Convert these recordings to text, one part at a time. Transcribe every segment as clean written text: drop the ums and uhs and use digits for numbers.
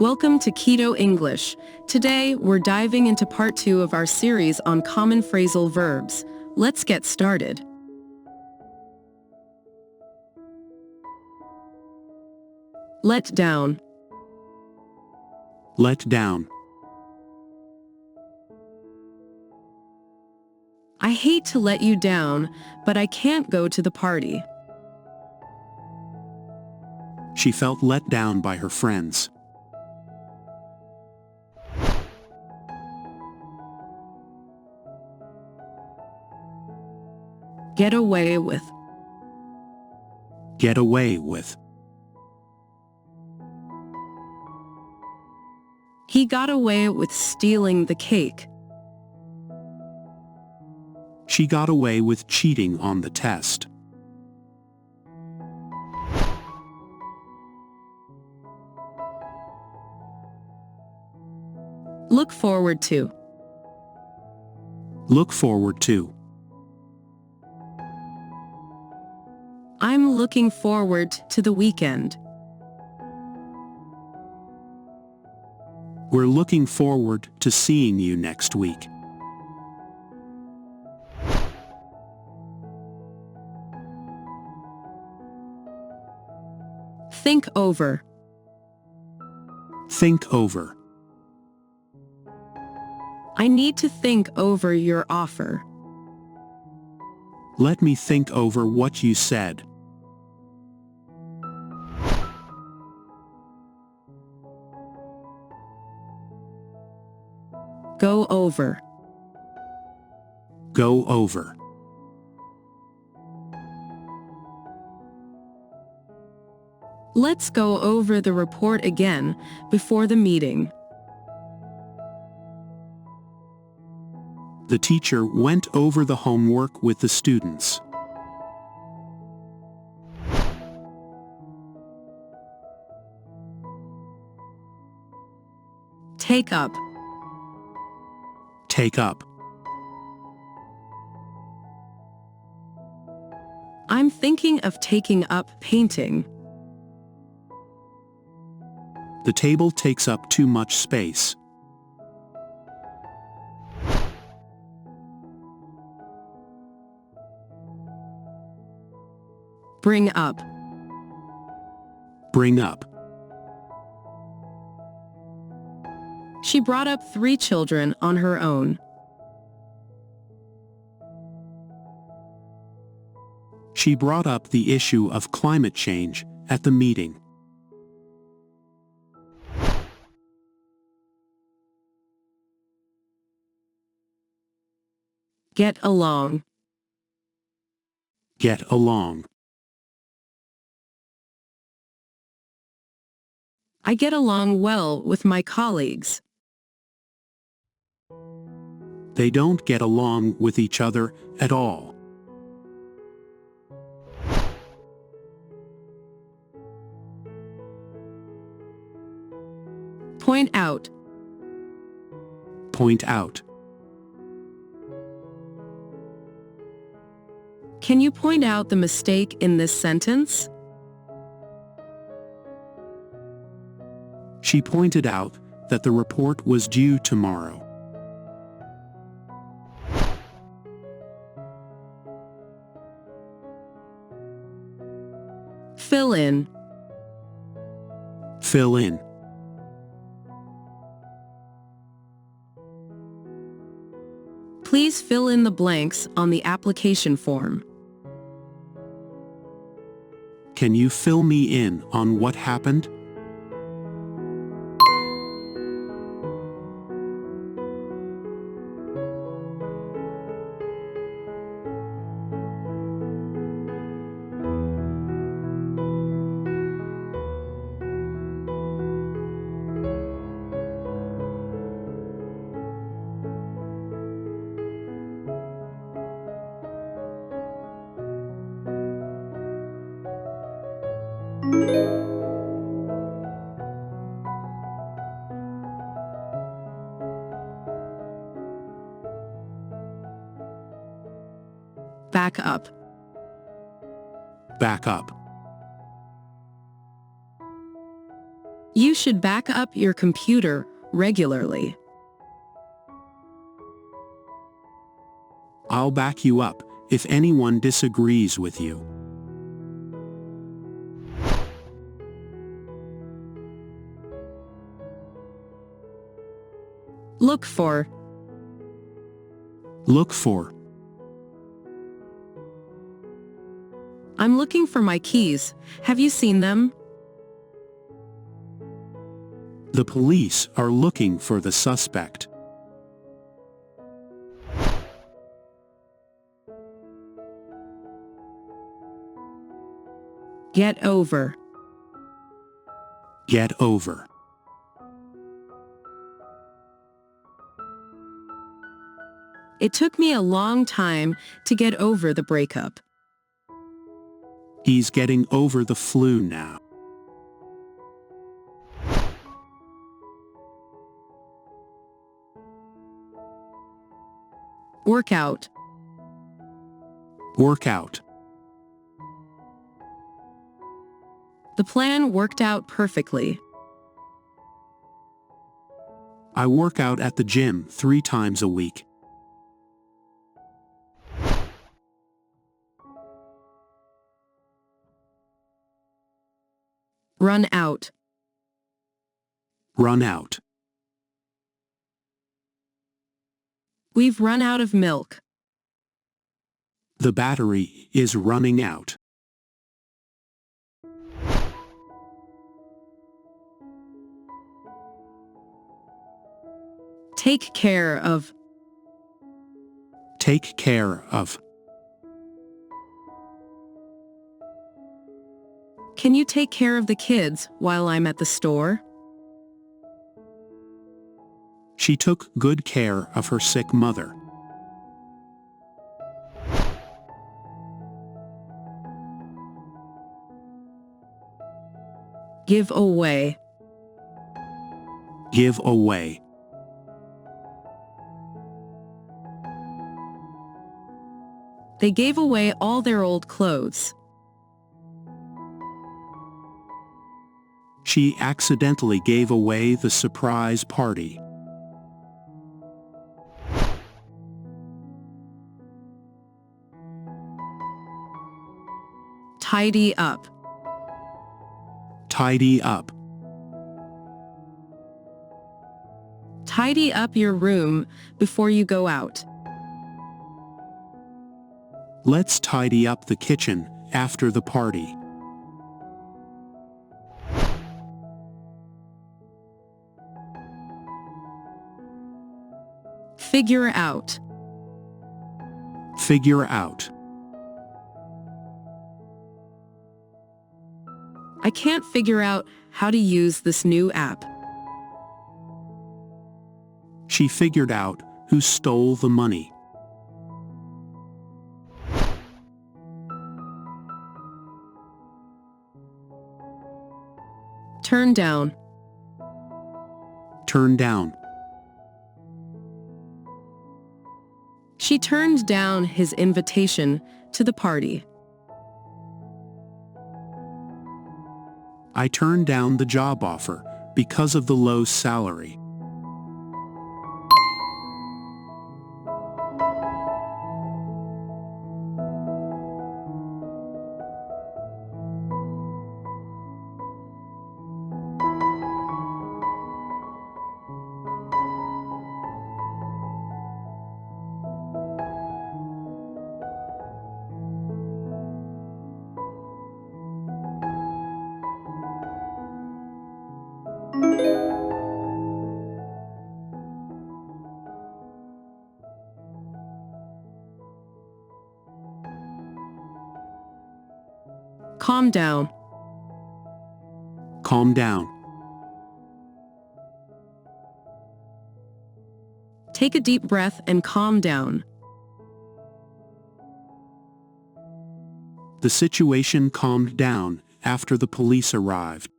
Welcome to KIDOO English. Today, we're diving into part 2 of our series on common phrasal verbs. Let's get started. Let down. Let down. I hate to let you down, but I can't go to the party. She felt let down by her friends. Get away with. Get away with. He got away with stealing the cake. She got away with cheating on the test. Look forward to. Look forward to. I'm looking forward to the weekend. We're looking forward to seeing you next week. Think over. Think over. I need to think over your offer. Let me think over what you said. Go over. Go over. Let's go over the report again before the meeting. The teacher went over the homework with the students. Take up. Take up. I'm thinking of taking up painting. The table takes up too much space. Bring up. Bring up. She brought up 3 children on her own. She brought up the issue of climate change at the meeting. Get along. Get along. I get along well with my colleagues. They don't get along with each other at all. Point out. Point out. Can you point out the mistake in this sentence? She pointed out that the report was due tomorrow. Fill in. Fill in. Please fill in the blanks on the application form. Can you fill me in on what happened? Back up. Back up. You should back up your computer regularly. I'll back you up if anyone disagrees with you. Look for. Look for. I'm looking for my keys. Have you seen them? The police are looking for the suspect. Get over. Get over. It took me a long time to get over the breakup. He's getting over the flu now. Work out. Work out. The plan worked out perfectly. I work out at the gym 3 times a week. Run out. Run out. We've run out of milk. The battery is running out. Take care of. Take care of. Can you take care of the kids while I'm at the store? She took good care of her sick mother. Give away. Give away. They gave away all their old clothes. She accidentally gave away the surprise party. Tidy up. Tidy up. Tidy up your room before you go out. Let's tidy up the kitchen after the party. Figure out. Figure out. I can't figure out how to use this new app. She figured out who stole the money. Turn down. Turn down. She turned down his invitation to the party. I turned down the job offer because of the low salary. Calm down. Calm down. Take a deep breath and calm down. The situation calmed down after the police arrived.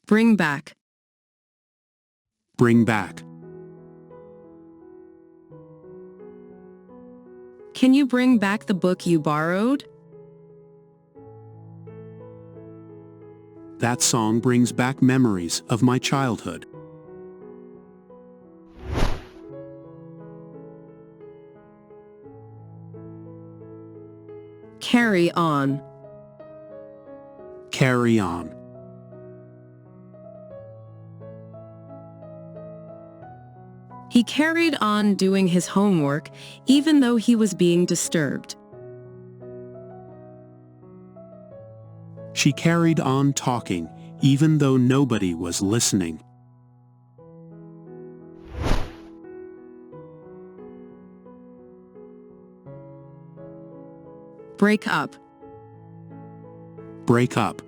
Bring back. Bring back. Can you bring back the book you borrowed? That song brings back memories of my childhood. Carry on. Carry on. He carried on doing his homework even though he was being disturbed. She carried on talking even though nobody was listening. Break up. Break up.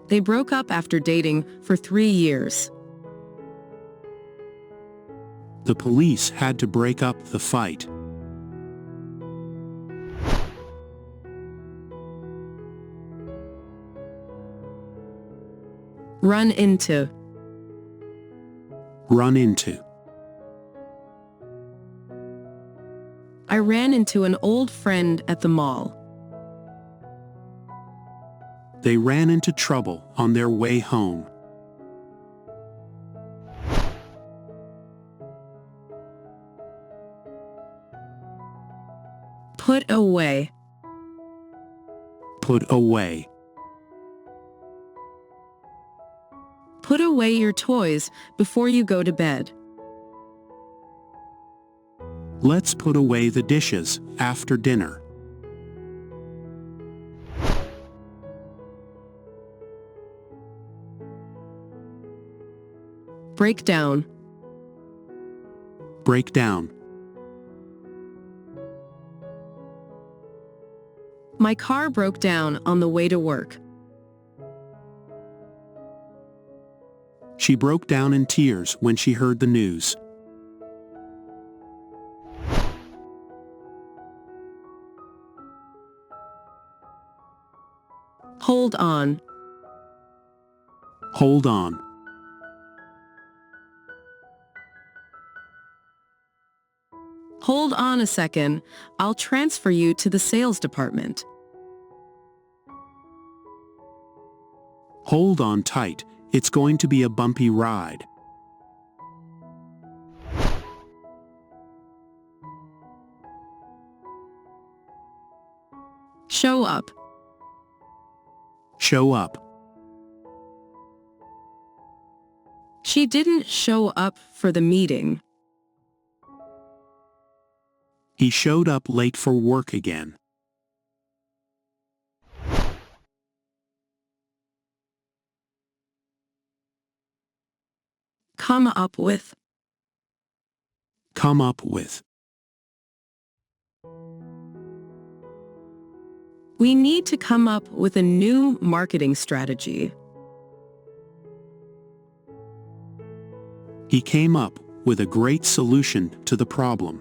They broke up after dating for 3 years. The police had to break up the fight. Run into. Run into. I ran into an old friend at the mall. They ran into trouble on their way home. Put away. Put away. Put away your toys before you go to bed. Let's put away the dishes after dinner. Break down. Break down. My car broke down on the way to work. She broke down in tears when she heard the news. Hold on. Hold on. Hold on a second. I'll transfer you to the sales department. Hold on tight. It's going to be a bumpy ride. Show up. Show up. She didn't show up for the meeting. He showed up late for work again. Come up with. Come up with. We need to come up with a new marketing strategy. He came up with a great solution to the problem.